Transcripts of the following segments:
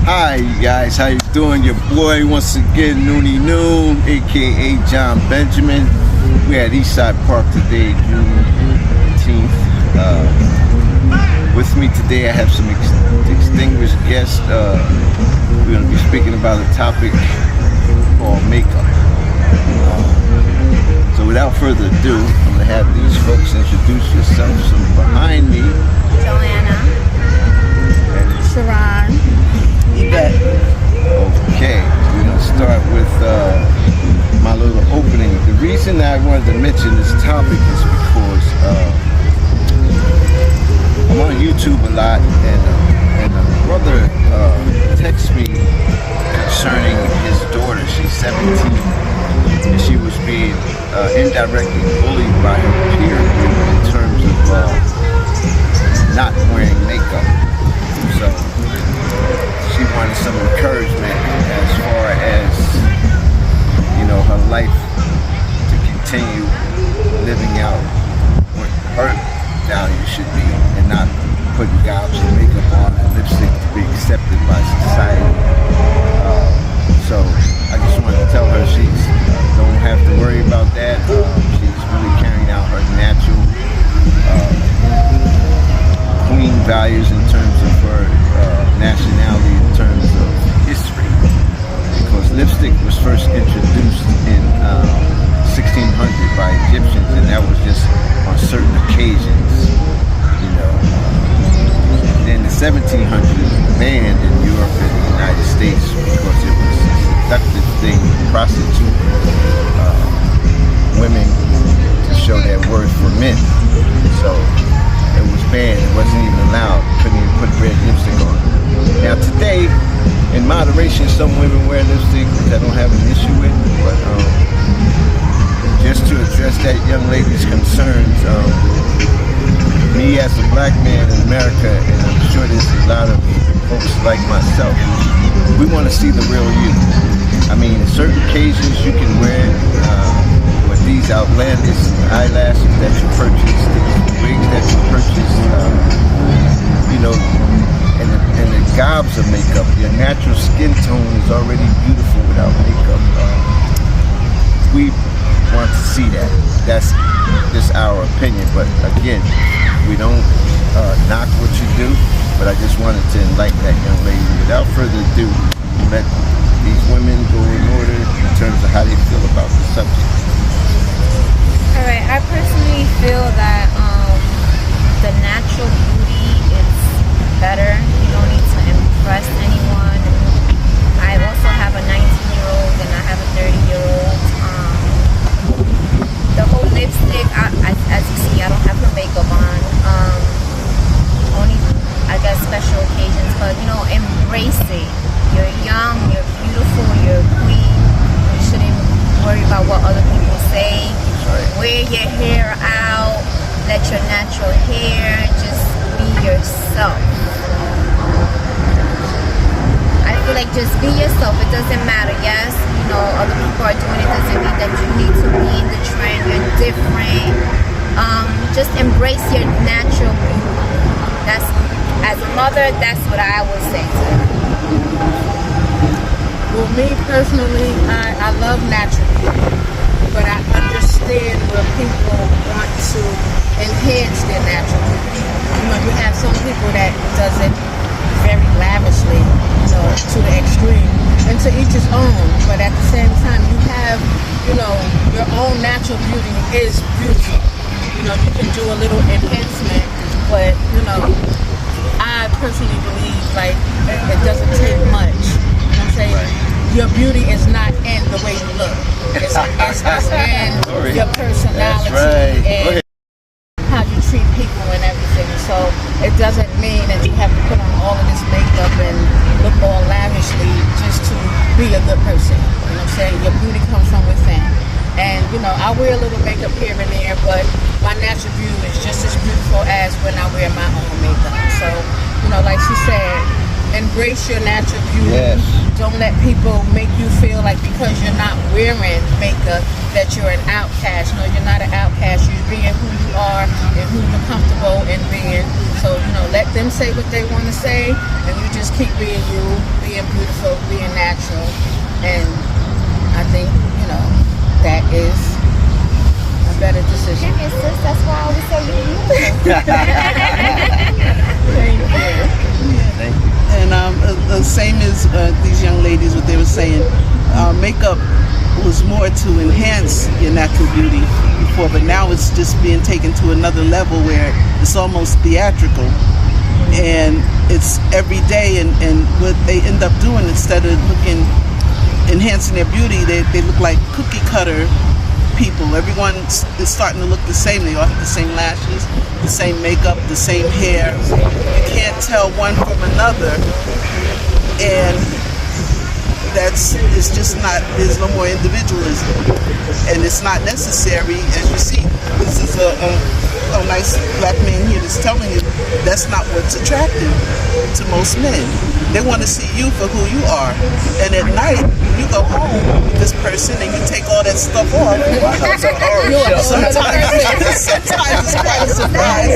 Hi, you guys. How you doing? Your boy once again, Noonie Noon, aka John Benjamin. We're at Eastside Park today, Juneteenth. With me today, I have some distinguished guests. We're going to be speaking about a topic called makeup. So without further ado, I'm going to have these folks introduce yourselves. So behind me, Joanna, Sharon, Yvette. Okay, we're going to start with my little opening. The reason I wanted to mention this topic is because I'm on YouTube a lot, and a brother texted me concerning his daughter. She's 17, and she was being indirectly bullied by her peer group in terms of not wearing makeup. So she wanted some encouragement as far as, her life to continue living out what her values should be and not putting gobs of makeup on and lipstick to be accepted by society. So I just wanted to tell her she's don't have to worry about that. She's really carrying out her natural queen values in terms of her nationality, in terms of history. Because lipstick was first introduced in 1600 by Egyptians, and that was just on certain occasions, Then the 1700s was banned in Europe and the United States because it was a seductive thing to prostitute women to show their worth for men. So it was banned. It wasn't even allowed. Couldn't even put red lipstick on. Now today, in moderation, some women wear lipstick, which I don't have an issue with, but just to address that young lady's concerns, me as a black man in America, and I'm sure there's a lot of folks like myself, we want to see the real you. I mean, in certain occasions you can wear with these outlandish eyelashes that you purchase, these wigs that you purchase, and the gobs of makeup. Your natural skin tone is already beautiful without makeup. We want to see that. That's just our opinion. But again, we don't knock what you do. But I just wanted to enlighten that young lady. Without further ado, let these women go in order in terms of how they feel about the subject. all right. I personally feel that the natural beauty is better. You don't need to impress anyone. I also have a 19-year-old and I have a 30-year-old. The whole lipstick, as you see, I don't have her makeup on. Only, I guess, special occasions. But, embrace it. You're young, you're beautiful, you're a queen. You shouldn't worry about what other people say. Wear your hair out. Let your natural hair just be yourself. I feel like just be yourself. It doesn't matter. Yes, other people are doing it. Doesn't mean that you need to be in the trend. You're different. Just embrace your natural beauty. That's, as a mother, that's what I would say to her. Well, me personally, I love natural beauty, but I understand where people want to enhance their natural beauty. You have some people that does it very lavishly, to the extreme, and to each his own. But at the same time, you have, your own natural beauty is beautiful. You can do a little enhancement, but I personally believe it doesn't take much. You know what I'm saying? Right. Your beauty is not in the way you look. It's in your personality and how you treat people and everything. So it doesn't mean that you have to put on all of this makeup and look all lavishly just to be a good person. You know what I'm saying? Your beauty comes from within. And, I wear a little makeup here and there, but my natural beauty is just as beautiful as when I wear my own makeup. So, like she said, embrace your natural beauty. Yes. don't let people make you feel like because you're not wearing makeup that you're an outcast. No, you're not an outcast. You're being who you are and who you're comfortable in being. So, let them say what they want to say, and you just keep being you, being beautiful, being natural. And I think, that is a better decision. Thank you, sis. That's why I always say you. Thank you. Thank you. And same as these young ladies, what they were saying, makeup was more to enhance your natural beauty before, but now it's just being taken to another level where it's almost theatrical, and it's every day. And what they end up doing, instead of enhancing their beauty, they look like cookie cutter people. Everyone is starting to look the same. They all have the same lashes, the same makeup, the same hair. You can't tell one from another, and it's just not, there's no more individualism, and it's not necessary. As you see, this is a nice black man here that's telling you that's not what's attractive to most men. They want to see you for who you are, and at night you go home with this person and you take all that stuff off. Sometimes it's quite a surprise.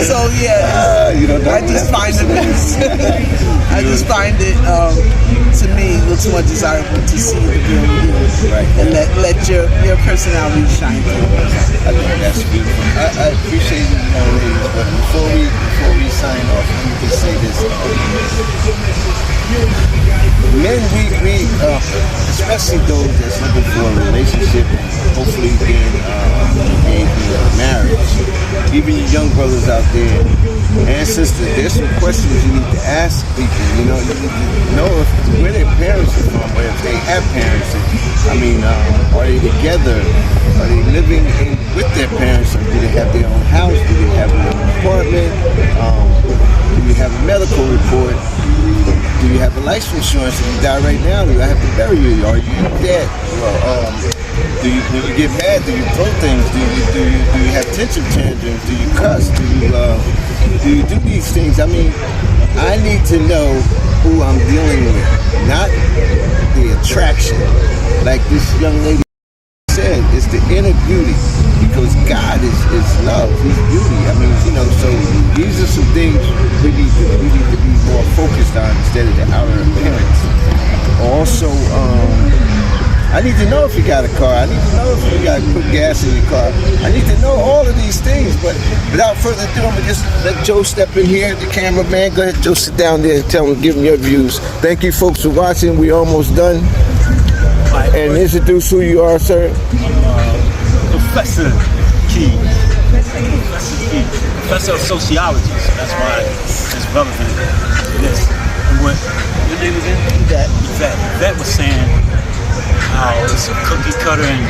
So yeah, I just find it to me looks more desirable to see the real you, Right. and let your personality shine through. I think that's beautiful. I appreciate it, ladies, but before we sign off, let me just say this. Men, we especially those that's looking for a relationship, hopefully being married. Even you young brothers out there and sisters, there's some questions you need to ask people. You need to know where their parents are from, or if they have parents. Are they together? Are they living with their parents? Or do they have their own house? Do they have their own apartment? Do you have a medical report? Do you have a life insurance? If you die right now, do I have to bury you? Are you dead? When you get mad, do you throw things? Do you have tension tantrums? Do you cuss? Do you do these things? I need to know who I'm dealing with, not the attraction. Like this young lady said, it's the inner beauty, because God is love, He's beauty. So these are some things we need to be more focused on instead of the outer appearance. Also, I need to know if you got a car. I need to know if you got to put gas in your car. I need to know all of these things. But without further ado, I'm gonna just let Joe step in here, the cameraman. Go ahead, Joe, sit down there and give them your views. Thank you, folks, for watching. We're almost done. And introduce who you are, sir. Professor Key. Professor of Sociology, so that's why it's relevant to this. And what your name again? Yvette was saying how it's a cookie cutter and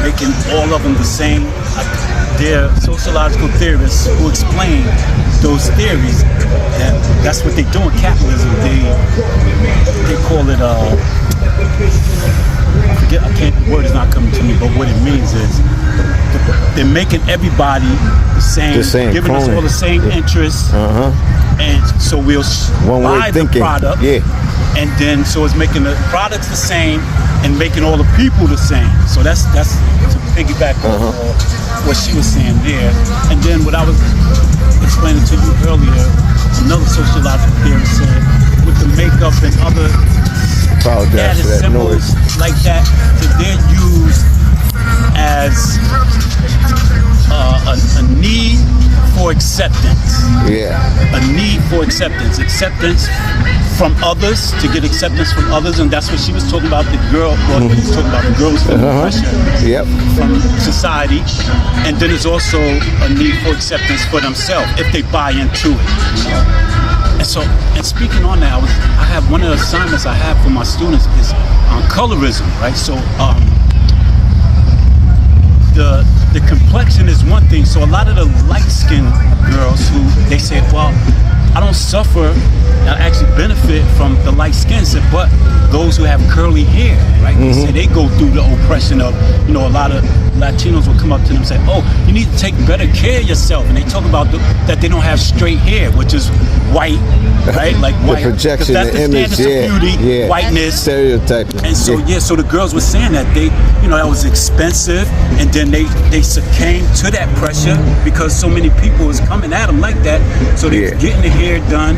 making all of them the same. They're sociological theorists who explain those theories, and that's what they do in capitalism. They call it the word is not coming to me, but what it means is they're making everybody the same, giving us all the same interests, and so we'll buy the product, and then so it's making the products the same and making all the people the same. So that's to piggyback on what she was saying there. And then what I was explaining to you earlier, another sociological theory said with the makeup and other added symbols like that they're used as a need for acceptance. A need for acceptance from others, to get acceptance from others, and that's what she was talking about. The girl, well, she was talking about the girls feeling pressure from society, and then there's also a need for acceptance for themselves if they buy into it. And speaking on that, I have one of the assignments I have for my students is on colorism, right? So the complexion is one thing. So a lot of the light-skinned girls who they say, well, I don't suffer, I actually benefit from the light skin, but those who have curly hair, right? They say they go through the oppression of, a lot of Latinos will come up to them and say, oh, you need to take better care of yourself. And they talk about that they don't have straight hair, which is white, right? Like white. The projection, that's the image, standards of beauty, whiteness, stereotyping. And so so the girls were saying that that was expensive, and then they succumbed to that pressure because so many people was coming at them like that. So they was getting the hair done,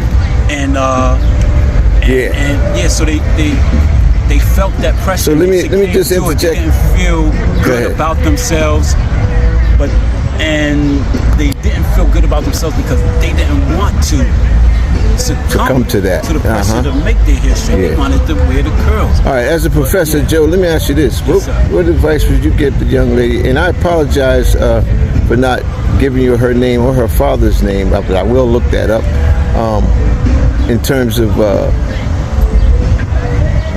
so they felt that pressure. So let me just interject. They didn't feel good about themselves, and they didn't feel good about themselves because they didn't want to succumb to the pressure to make their hair straight. They wanted to wear the curls. All right, as a professor, Joe, let me ask you this: what advice would you give the young lady? And I apologize for not giving you her name or her father's name, but I will look that up. In terms of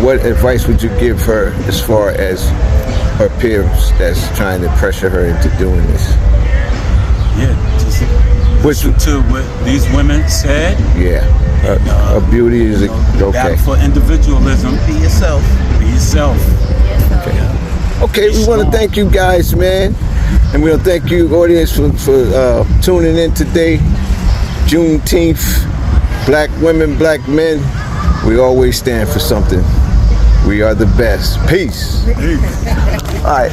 what advice would you give her as far as her peers that's trying to pressure her into doing this? Just listen to what these women said. Her beauty is okay. Battle for individualism. Be yourself. Be yourself. Okay, we want to thank you guys, man. And we want to thank you, audience, for tuning in today. Juneteenth, black women, black men, we always stand for something. We are the best. Peace. All right.